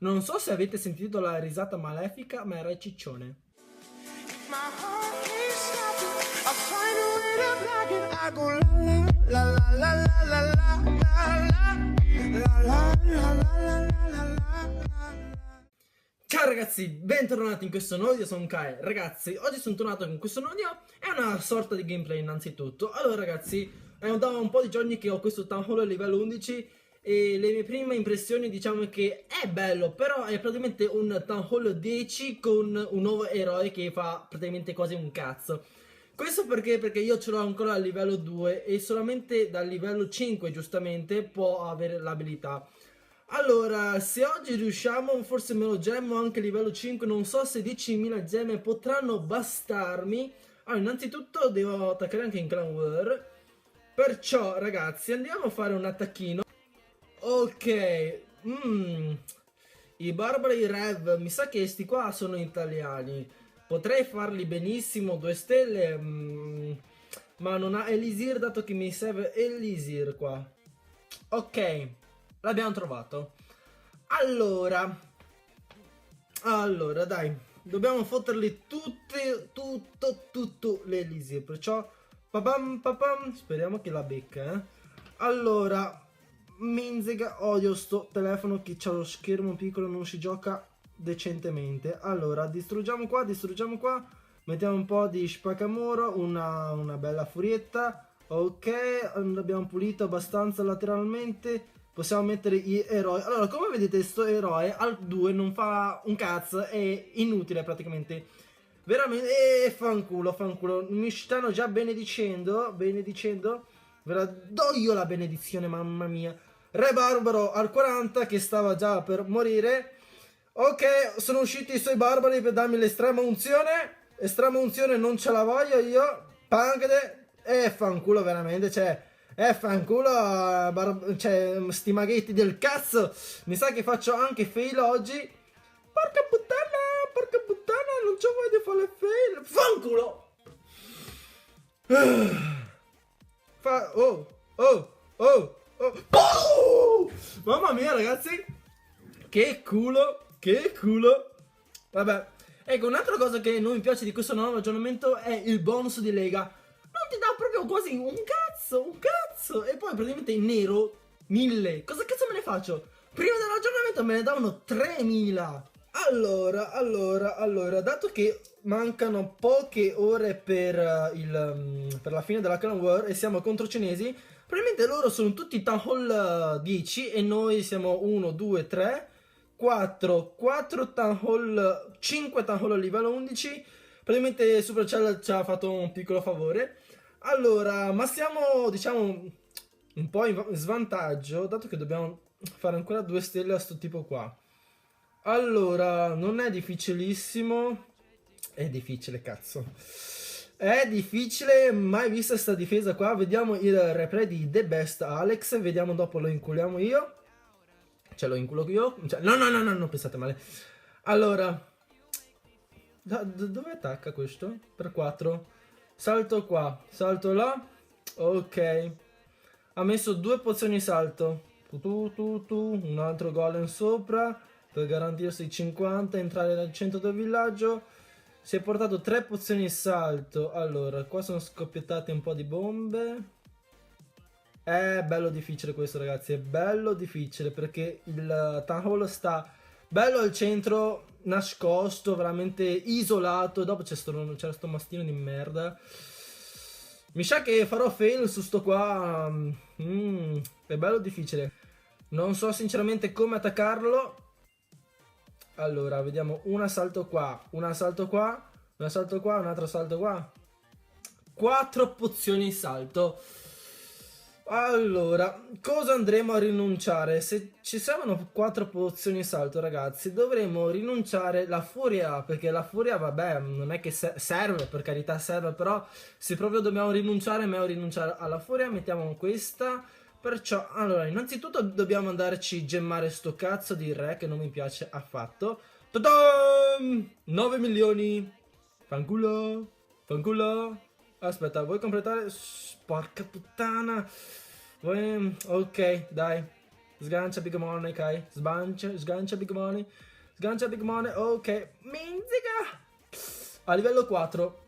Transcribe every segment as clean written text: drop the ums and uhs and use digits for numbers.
Non so se avete sentito la risata malefica, ma era il ciccione. My heart can't stop it. I find a way to block it. I go la la la la la la la la la la la la la la. Ciao ragazzi, bentornati in questo nuovo video, sono Kai. Ragazzi, oggi sono tornato con questo nuovo video. È una sorta di gameplay innanzitutto. Allora ragazzi, è da un po' di giorni che ho questo Town Hall a livello 11 e le mie prime impressioni diciamo che è bello, però è praticamente un Town Hall 10 con un nuovo eroe che fa praticamente quasi un cazzo. Questo perché? Perché io ce l'ho ancora a livello 2 e solamente dal livello 5 giustamente può avere l'abilità. Allora, se oggi riusciamo, forse me lo gemmo anche a livello 5, non so se 10.000 gemme potranno bastarmi. Allora, innanzitutto devo attaccare anche in Clan War. Perciò, ragazzi, andiamo a fare un attacchino. Ok, i barbari Rev, mi sa che sti qua sono italiani. Potrei farli benissimo, 2 stelle, ma non ha Elisir dato che mi serve Elisir qua. Ok, l'abbiamo trovato. Allora, dai, dobbiamo fotterli tutto l'Elisir, perciò papam papam, speriamo che la becca, Allora, Minzega, odio sto telefono che c'ha lo schermo piccolo, non si gioca decentemente. Allora, distruggiamo qua, mettiamo un po' di spaccamuro, una bella furietta. Ok, abbiamo pulito abbastanza lateralmente. Possiamo mettere gli eroi. Allora, come vedete, sto eroe al 2 non fa un cazzo, è inutile praticamente. Veramente, fanculo. Mi stanno già benedicendo. Ve la do io la benedizione, mamma mia. Re Barbaro al 40 che stava già per morire. Ok, sono usciti i suoi barbari per darmi l'estrema unzione. Estrema unzione non ce la voglio io. Pancade. Fanculo veramente, cioè. Fanculo, cioè, sti maghetti del cazzo. Mi sa che faccio anche fail oggi. Porca puttana, non c'ho voglia di fare fail. Fanculo. Oh! Mamma mia ragazzi, che culo. Vabbè, ecco, un'altra cosa che non mi piace di questo nuovo aggiornamento è il bonus di lega. Non ti dà proprio quasi un cazzo. E poi praticamente in nero 1000. Cosa cazzo me ne faccio? Prima dell'aggiornamento me ne davano 3000. Allora, dato che mancano poche ore per la fine della Clan War e siamo contro cinesi, probabilmente loro sono tutti Town Hall 10 e noi siamo 1, 2, 3, 4 Town Hall, 5 Town Hall a livello 11. Probabilmente Supercell ci ha fatto un piccolo favore. Allora, ma siamo, diciamo, un po' in svantaggio, dato che dobbiamo fare ancora 2 stelle a sto tipo qua. Allora, non è difficilissimo. È difficile, cazzo. È difficile, mai vista sta difesa qua. Vediamo il replay di The Best Alex. Vediamo dopo lo inculiamo io. Cioè lo inculo io. Cioè, no, non pensate male. Allora, dove attacca questo? Per 4. Salto qua, salto là. Ok. Ha messo 2 pozioni salto. Un altro golem sopra per garantirsi 50, entrare nel centro del villaggio. Si è portato 3 pozioni salto. Allora, qua sono scoppiettate un po' di bombe. È bello difficile questo, ragazzi. È bello difficile perché il Town Hall sta bello al centro, nascosto, veramente isolato. Dopo c'è sto mastino di merda. Mi sa che farò fail su sto qua. È bello difficile. Non so sinceramente come attaccarlo. Allora, vediamo un assalto qua, un assalto qua, un assalto qua, un altro assalto qua. 4 pozioni salto. Allora, cosa andremo a rinunciare? Se ci servono 4 pozioni salto, ragazzi, dovremo rinunciare la furia, perché la furia, vabbè, non è che serve, per carità serve, però se proprio dobbiamo rinunciare, è meglio rinunciare alla furia. Mettiamo questa. Perciò, allora, innanzitutto dobbiamo andarci gemmare sto cazzo di re che non mi piace affatto. Ta-dam! 9 milioni. Fanculo. Aspetta, vuoi completare? Porca puttana. Ok, dai. Sgancia Big Money, Kai. Sgancia Big Money. Sgancia Big Money. Ok. Minzica. A livello 4.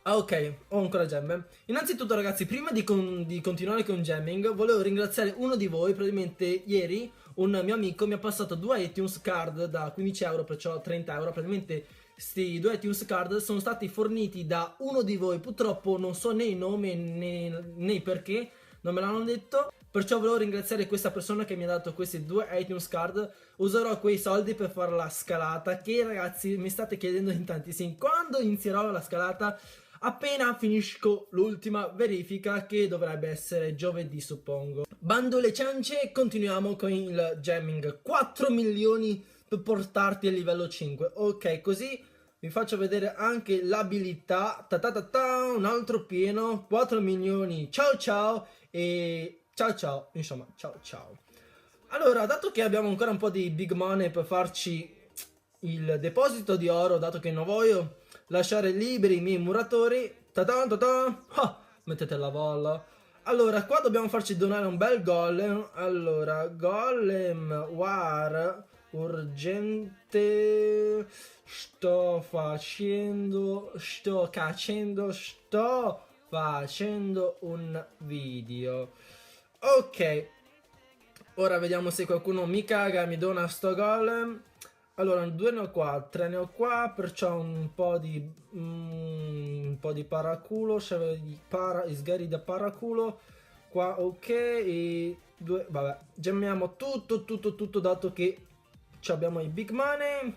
Ah, ok, ho ancora gemme. Innanzitutto ragazzi, prima di continuare con jamming, volevo ringraziare uno di voi. Praticamente ieri un mio amico mi ha passato 2 iTunes card da 15 euro, perciò 30 euro. Praticamente questi 2 iTunes card sono stati forniti da uno di voi. Purtroppo non so né i nomi né perché, non me l'hanno detto. Perciò volevo ringraziare questa persona che mi ha dato questi 2 iTunes card. Userò quei soldi per fare la scalata, che ragazzi mi state chiedendo in tantissimi. Quando inizierò la scalata? Appena finisco l'ultima verifica, che dovrebbe essere giovedì suppongo. Bando le ciance, continuiamo con il jamming. 4 milioni per portarti a livello 5. Ok, così vi faccio vedere anche l'abilità. Un altro pieno. 4 milioni. Ciao ciao. E ciao. Insomma, ciao. Allora, dato che abbiamo ancora un po' di big money per farci il deposito di oro, dato che non voglio lasciare liberi i miei muratori, mettete la bolla. Allora, qua dobbiamo farci donare un bel golem. Allora, golem war urgente. Sto facendo un video. Ok, ora vediamo se qualcuno mi caga e mi dona sto golem. Allora, 2 ne ho qua, 3 ne ho qua, perciò un po' di paraculo, sgari da paraculo. Qua ok, e 2, vabbè, gemmiamo tutto, dato che abbiamo i big money.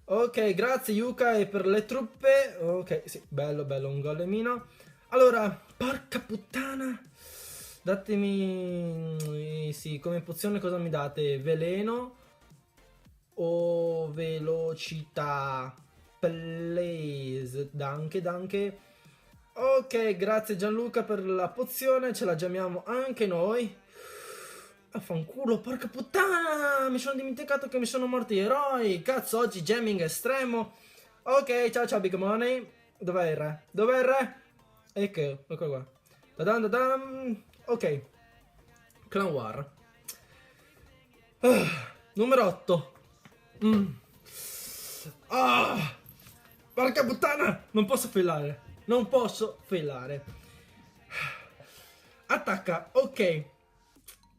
Ok, grazie Yuka e per le truppe. Ok, sì, bello, un golemino. Allora, porca puttana. Datemi, sì, come pozione cosa mi date? Veleno o velocità? Please, danke. Ok, grazie Gianluca per la pozione, ce la gemmiamo anche noi. Affanculo, porca puttana, mi sono dimenticato che mi sono morti gli eroi. Cazzo, oggi jamming estremo. Ok, ciao big money. Dov'è il re? Ecco qua. Ok, Clan War. Numero 8. Porca puttana, non posso failare. Attacca, ok.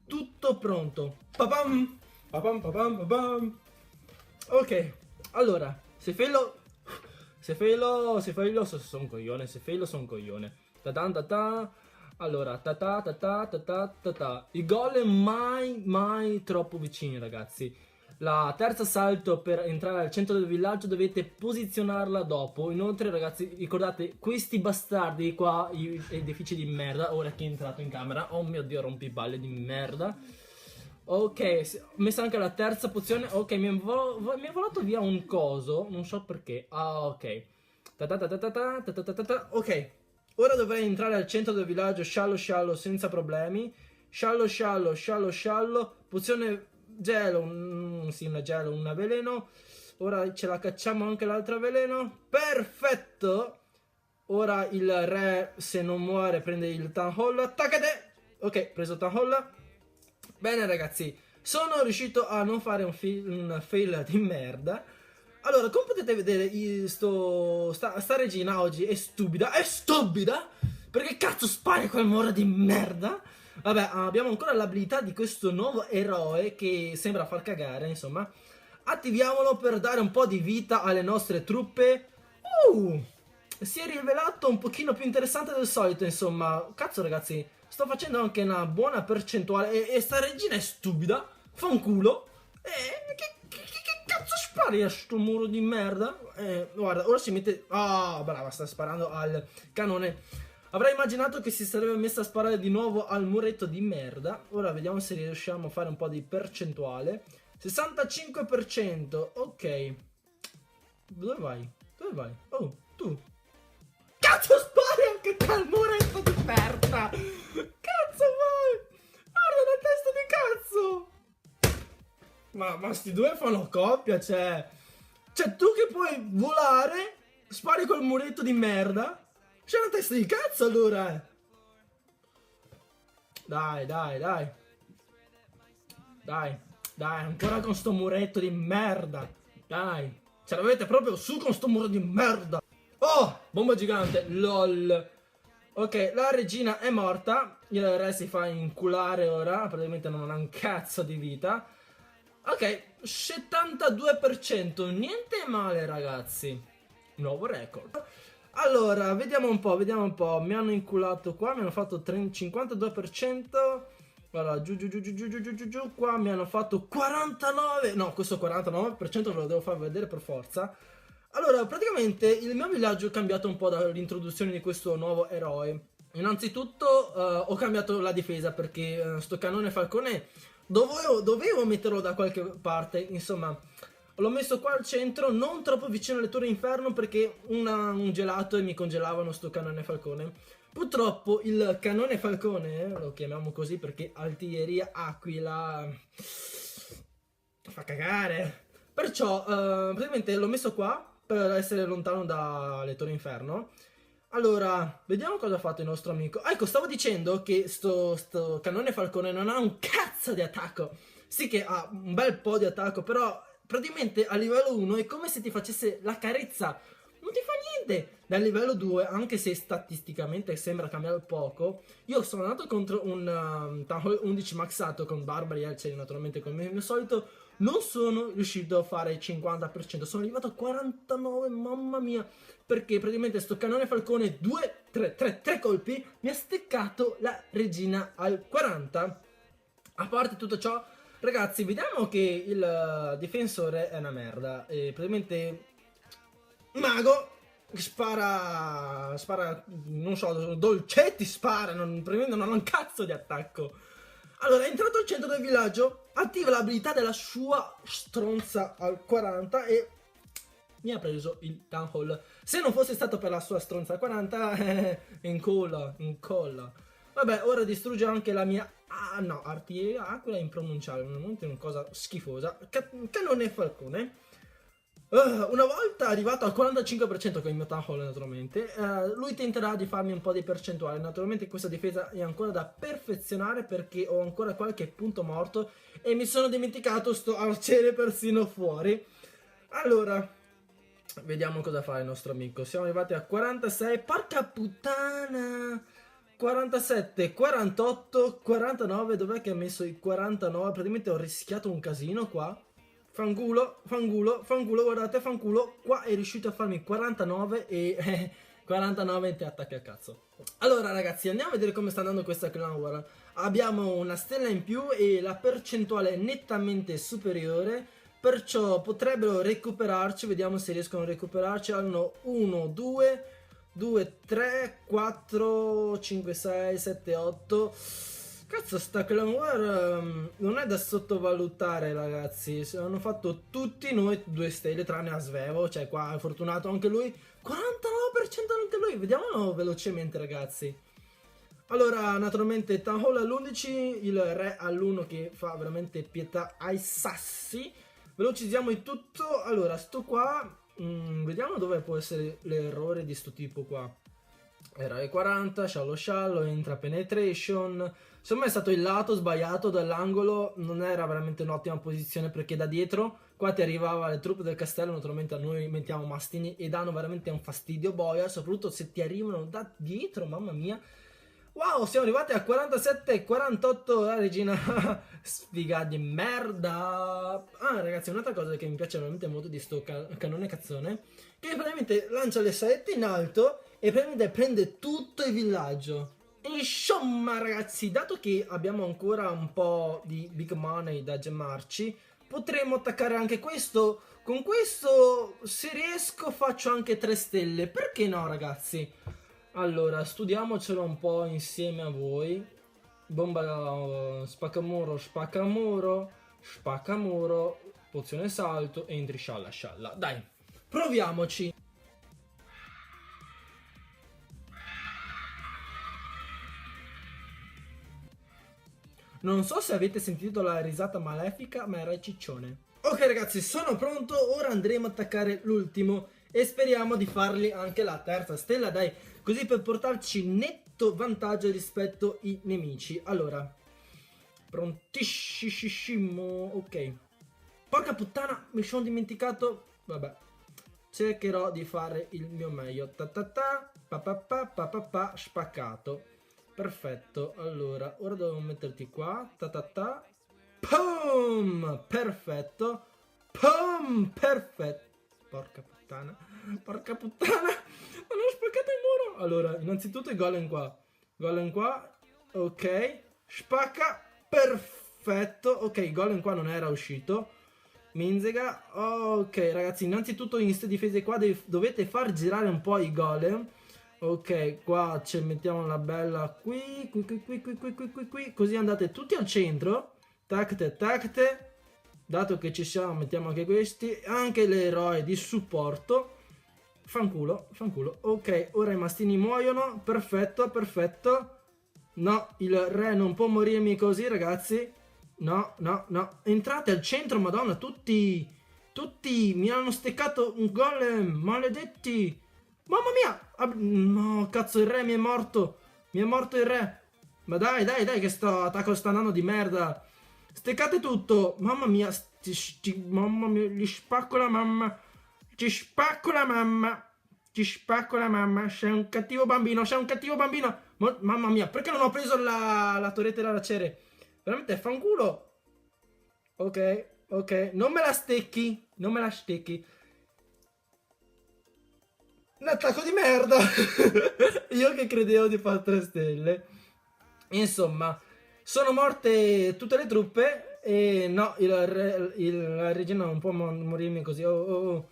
Tutto pronto. Papam. Ok, allora, se failo sono un coglione. Allora, i golem mai troppo vicini, ragazzi. La terza salto per entrare al centro del villaggio dovete posizionarla dopo. Inoltre, ragazzi, ricordate, questi bastardi qua, gli edifici di merda. Ora che è entrato in camera, oh mio dio, rompiballe di merda. Ok, ho messo anche la terza pozione. Ok, mi è volato via un coso, non so perché. Ah, ok. Ok, ora dovrei entrare al centro del villaggio sciallo senza problemi. Sciallo. Pozione gelo, una gelo, una veleno. Ora ce la cacciamo anche l'altra veleno. Perfetto. Ora il re, se non muore, prende il Town Hall. Attaccate. Ok, preso Town Hall. Bene ragazzi, sono riuscito a non fare un fail di merda. Allora, come potete vedere, sta regina oggi è stupida. Perché cazzo spara quel muro di merda? Vabbè, abbiamo ancora l'abilità di questo nuovo eroe che sembra far cagare, insomma. Attiviamolo per dare un po' di vita alle nostre truppe. Si è rivelato un pochino più interessante del solito, insomma. Cazzo ragazzi, sto facendo anche una buona percentuale. E sta regina è stupida. Fa un culo. Che cazzo spari a sto muro di merda? Guarda, ora si mette... Ah, brava, sta sparando al canone. Avrei immaginato che si sarebbe messa a sparare di nuovo al muretto di merda. Ora vediamo se riusciamo a fare un po' di percentuale. 65%. Ok. Dove vai? Oh, tu. Cazzo spari anche te al muretto di merda! Cazzo vai! Guarda la testa di cazzo! Ma sti due fanno coppia, cioè tu che puoi volare, spari col muretto di merda. C'è una testa di cazzo allora. Dai. Dai, ancora con sto muretto di merda. Dai, ce l'avete proprio su con sto muro di merda. Oh, bomba gigante, lol. Ok, la regina è morta. Il re si fa inculare ora. Praticamente non ha un cazzo di vita. Ok, 72%. Niente male, ragazzi. Nuovo record. Allora, vediamo un po'. Mi hanno inculato qua. Mi hanno fatto 52%. Allora, giù. Qua mi hanno fatto 49. No, questo 49% ve lo devo far vedere per forza. Allora, praticamente il mio villaggio è cambiato un po' dall'introduzione di questo nuovo eroe. Innanzitutto ho cambiato la difesa perché sto cannone falcone dovevo metterlo da qualche parte. Insomma, l'ho messo qua al centro, non troppo vicino alle torri inferno perché un gelato e mi congelavano sto cannone falcone. Purtroppo il cannone falcone, lo chiamiamo così perché artiglieria aquila fa cagare. Perciò praticamente l'ho messo qua per essere lontano dalle torri inferno. Allora, vediamo cosa ha fatto il nostro amico. Ecco, stavo dicendo che sto cannone falcone non ha un cazzo di attacco. Sì che ha un bel po' di attacco, però praticamente a livello 1 è come se ti facesse la carezza. Non ti fa niente. Dal livello 2, anche se statisticamente sembra cambiare poco, io sono andato contro un Town Hall 11 maxato con barbari e naturalmente come al mio solito. Non sono riuscito a fare il 50%, sono arrivato a 49, mamma mia, perché praticamente sto cannone falcone 3 colpi mi ha steccato la regina al 40. A parte tutto ciò, ragazzi, vediamo che il difensore è una merda. E praticamente mago spara, non so, dolcetti spara, praticamente non ha un cazzo di attacco. Allora, è entrato al centro del villaggio, attiva l'abilità della sua stronza al 40 e mi ha preso il Town Hall. Se non fosse stato per la sua stronza al 40, incolla. Vabbè, ora distrugge anche la mia... Ah, no, artiglieria aquila è impronunciabile, veramente una cosa schifosa. Cannone falcone. Una volta arrivato al 45% con il mio Town Hall naturalmente, lui tenterà di farmi un po' di percentuale. Naturalmente questa difesa è ancora da perfezionare perché ho ancora qualche punto morto e mi sono dimenticato sto arciere persino fuori. Allora, vediamo cosa fa il nostro amico. Siamo arrivati a 46, porca puttana! 47, 48, 49, dov'è che ha messo i 49? Praticamente ho rischiato un casino qua. Fanculo, guardate, fanculo. Qua è riuscito a farmi 49 e 49 ti attacchi al cazzo. Allora ragazzi, andiamo a vedere come sta andando questa clan war. Abbiamo una stella in più e la percentuale è nettamente superiore, perciò potrebbero recuperarci. Vediamo se riescono a recuperarci. Hanno 1, 2, 3, 4, 5, 6, 7, 8. Cazzo, sta clan war non è da sottovalutare, ragazzi. Hanno fatto tutti noi 2 stelle tranne Asvevo, cioè qua è fortunato anche lui. 49% anche lui, vediamolo velocemente, ragazzi. Allora, naturalmente Town Hall all'11, il re all'1 che fa veramente pietà ai sassi. Velocizziamo il tutto. Allora, sto qua, vediamo dove può essere l'errore di sto tipo qua. Era il 40, sciallo, entra penetration. Secondo me è stato il lato sbagliato dall'angolo, non era veramente un'ottima posizione perché da dietro qua ti arrivava le truppe del castello. Naturalmente noi mettiamo mastini e danno veramente un fastidio boia, soprattutto se ti arrivano da dietro, mamma mia. Wow, siamo arrivati a 47, 48, la regina sfiga di merda. Ah ragazzi, un'altra cosa che mi piace veramente molto di sto cannone cazzone, che praticamente lancia le saette in alto e praticamente prende tutto il villaggio. Insomma ragazzi, dato che abbiamo ancora un po' di big money da gemmarci, potremmo attaccare anche questo. Con questo, se riesco, faccio anche 3 stelle. Perché no ragazzi? Allora, studiamocelo un po' insieme a voi. Bomba spaccamuro, pozione salto, entri scialla. Dai, proviamoci. Non so se avete sentito la risata malefica, ma era il ciccione. Ok ragazzi, sono pronto, ora andremo a attaccare l'ultimo e speriamo di fargli anche la 3ª stella, dai, così per portarci netto vantaggio rispetto ai nemici. Allora, Prontissimo. Ok. Porca puttana, mi sono dimenticato. Vabbè. Cercherò di fare il mio meglio. Ta ta ta, pa pa pa pa pa pa, spaccato. Perfetto. Allora, ora devo metterti qua. Ta ta ta. Pum! Perfetto. Pum! Perfetto. Porca puttana. Porca puttana. Non ho spaccato il muro. Allora, innanzitutto il golem qua. Golem qua. Ok. Spacca. Perfetto. Ok, il golem qua non era uscito. Minzega. Ok, ragazzi, innanzitutto in queste difese qua dovete far girare un po' i golem. Ok, qua ci mettiamo la bella qui, qui. Così andate tutti al centro. Tacte, tacte. Dato che ci siamo, mettiamo anche questi. Anche l'eroe di supporto. Fanculo, fanculo. Ok, ora i mastini muoiono. Perfetto, perfetto. No, il re non può morirmi così, ragazzi. No, no, no. Entrate al centro, madonna, tutti. Tutti mi hanno steccato un golem. Maledetti. Mamma mia. No, cazzo, il re mi è morto. Mi è morto il re. Ma dai, dai, dai, che sto attacco sta andando di merda. Steccate tutto. Mamma mia. Mamma mia, gli spacco la mamma. Ci spacco la mamma. Ci spacco la mamma. Sei un cattivo bambino. Sei un cattivo bambino. Mamma mia, perché non ho preso la torretta da racere? Veramente fanculo. Ok, ok. Non me la stecchi. Non me la stecchi. Un attacco di merda. Io che credevo di fare 3 stelle. Insomma, sono morte tutte le truppe. E no, la regina non può morirmi così. Oh.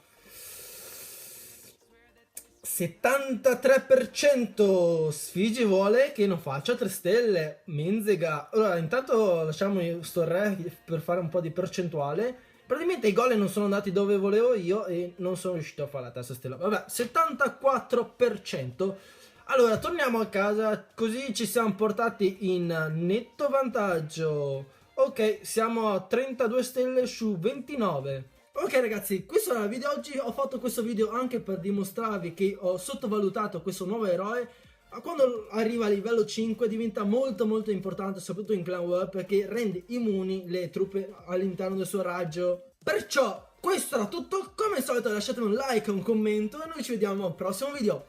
73% Sfigi vuole che non faccia 3 stelle. Minzega. Allora, intanto lasciamo sto re per fare un po' di percentuale. Praticamente i gol non sono andati dove volevo io e non sono riuscito a fare la terza stella. Vabbè, 74%. Allora, torniamo a casa, così ci siamo portati in netto vantaggio. Ok, siamo a 32 stelle su 29. Ok ragazzi, questo era il video oggi. Ho fatto questo video anche per dimostrarvi che ho sottovalutato questo nuovo eroe. Quando arriva a livello 5 diventa molto importante, soprattutto in Clan War, perché rende immuni le truppe all'interno del suo raggio. Perciò questo era tutto. Come al solito lasciatemi un like e un commento e noi ci vediamo al prossimo video.